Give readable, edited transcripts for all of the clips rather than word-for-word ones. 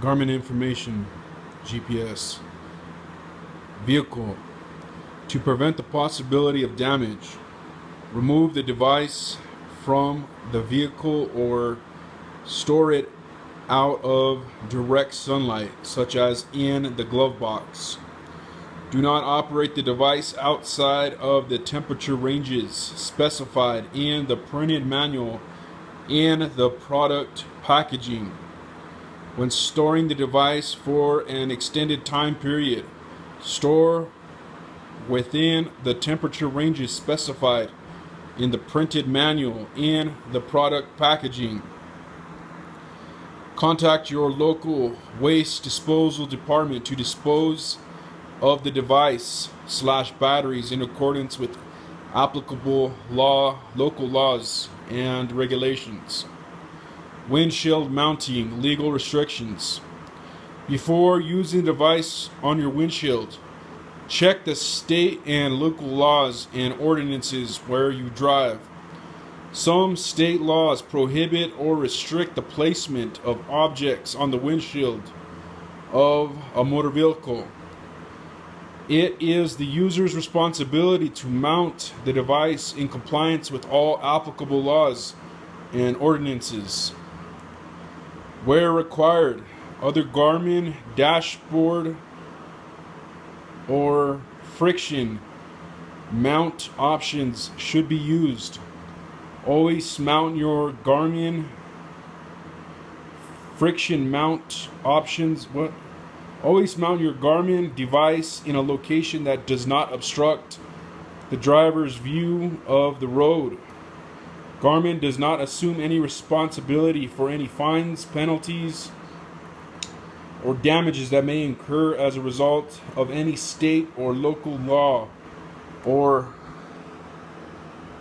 Garmin information, GPS, vehicle. To prevent the possibility of damage, remove the device from the vehicle or store it out of direct sunlight, such as in the glove box. Do not operate the device outside of the temperature ranges specified in the printed manual in the product packaging. When storing the device for an extended time period, store within the temperature ranges specified in the printed manual in the product packaging. Contact your local waste disposal department to dispose of the device/batteries in accordance with applicable local laws and regulations. Windshield mounting legal restrictions. Before using the device on your windshield, check the state and local laws and ordinances where you drive. Some state laws prohibit or restrict the placement of objects on the windshield of a motor vehicle. It is the user's responsibility to mount the device in compliance with all applicable laws and ordinances. Where required, other Garmin dashboard or friction mount options should be used. Always mount your Garmin friction mount options. Always mount your Garmin device in a location that does not obstruct the driver's view of the road. Garmin does not assume any responsibility for any fines, penalties, or damages that may incur as a result of any state or local law or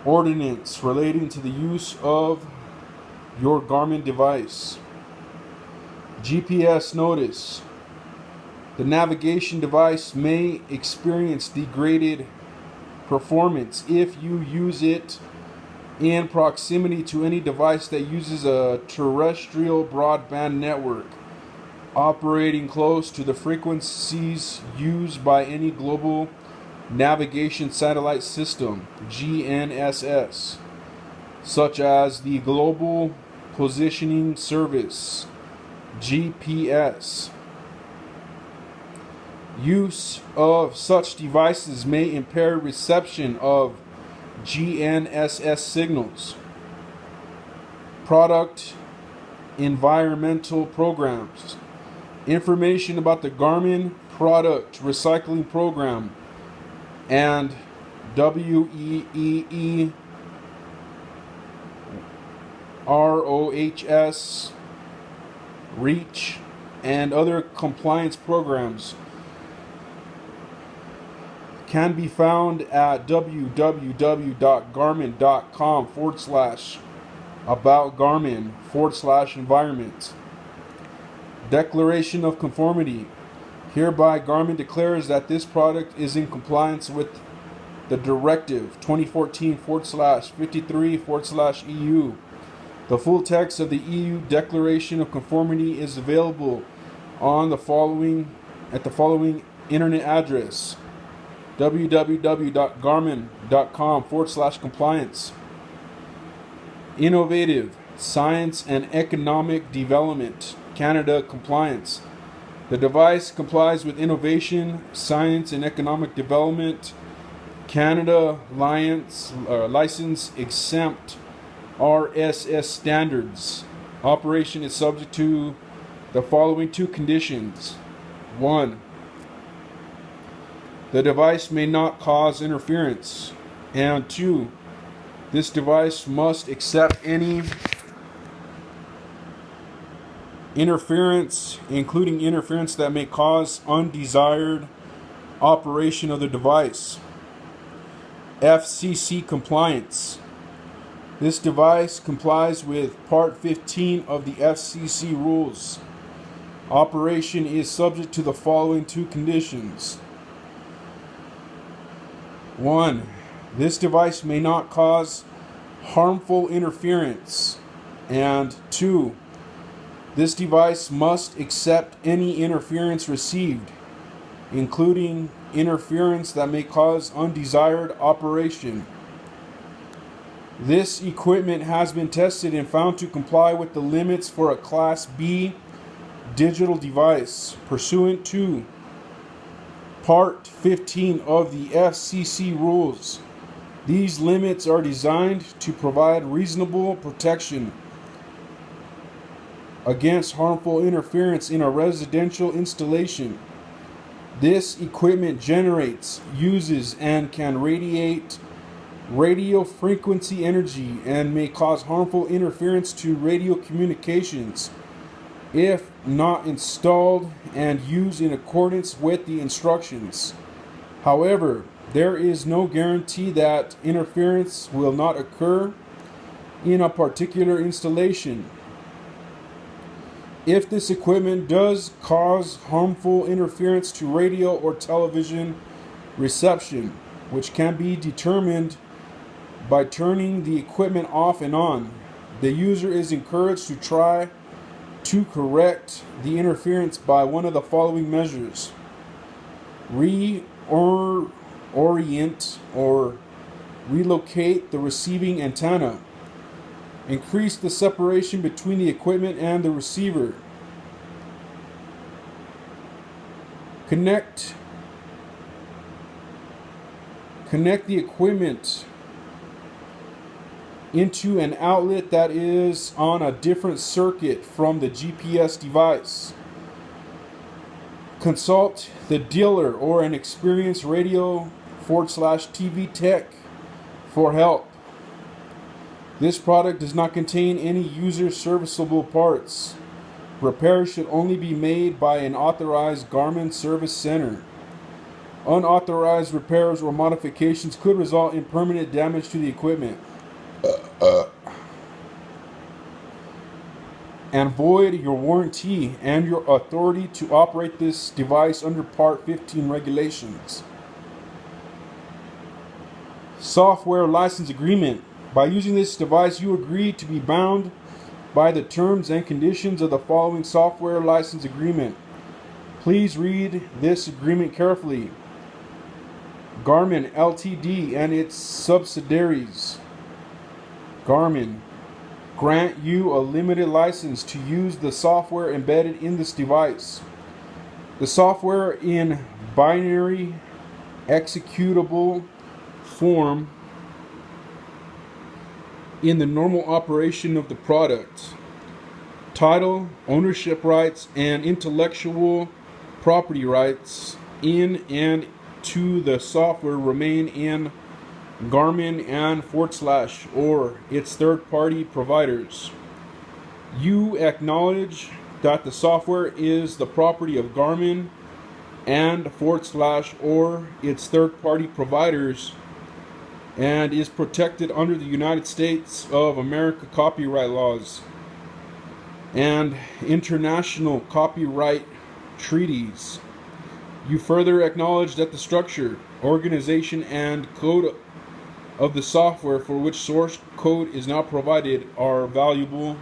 ordinance relating to the use of your Garmin device. GPS notice. The navigation device may experience degraded performance if you use it in proximity to any device that uses a terrestrial broadband network operating close to the frequencies used by any global navigation satellite system, GNSS, such as the Global Positioning Service, GPS. Use of such devices may impair reception of GNSS signals. Product environmental programs. Information about the Garmin product recycling program and WEEE ROHS, REACH, and other compliance programs can be found at www.garmin.com/about-garmin/environment. Declaration of conformity. Hereby, Garmin declares that this product is in compliance with the Directive 2014/53/EU. The full text of the EU Declaration of Conformity is available on the following internet address: www.garmin.com/compliance. Innovative Science and Economic Development Canada compliance. The device complies with Innovation, Science and Economic Development Canada license exempt RSS standards. Operation is subject to the following two conditions. 1. The device may not cause interference. And 2. This device must accept any interference, including interference that may cause undesired operation of the device. FCC compliance. This device complies with Part 15 of the FCC rules. Operation is subject to the following two conditions. 1. This device may not cause harmful interference. And 2. This device must accept any interference received, including interference that may cause undesired operation. This equipment has been tested and found to comply with the limits for a Class B digital device pursuant to Part 15 of the FCC rules. These limits are designed to provide reasonable protection against harmful interference in a residential installation. This equipment generates, uses, and can radiate radio frequency energy and may cause harmful interference to radio communications if not installed and used in accordance with the instructions. However, there is no guarantee that interference will not occur in a particular installation. If this equipment does cause harmful interference to radio or television reception, which can be determined by turning the equipment off and on, the user is encouraged to try to correct the interference by one of the following measures: reorient or relocate the receiving antenna, increase the separation between the equipment and the receiver, connect the equipment into an outlet that is on a different circuit from the GPS device. Consult the dealer or an experienced radio/TV tech for help. This product does not contain any user serviceable parts. Repairs should only be made by an authorized Garmin service center. Unauthorized repairs or modifications could result in permanent damage to the equipment and void your warranty and your authority to operate this device under Part 15 regulations. Software license agreement. By using this device, you agree to be bound by the terms and conditions of the following software license agreement. Please read this agreement carefully. Garmin Ltd. and its subsidiaries, Garmin, grant you a limited license to use the software embedded in this device. The software in binary executable form in the normal operation of the product. Title, ownership rights, and intellectual property rights in and to the software remain in Garmin and / or its third-party providers. You acknowledge that the software is the property of Garmin and / or its third-party providers and is protected under the United States of America copyright laws and international copyright treaties. You further acknowledge that the structure, organization, and code of the software for which source code is now provided are valuable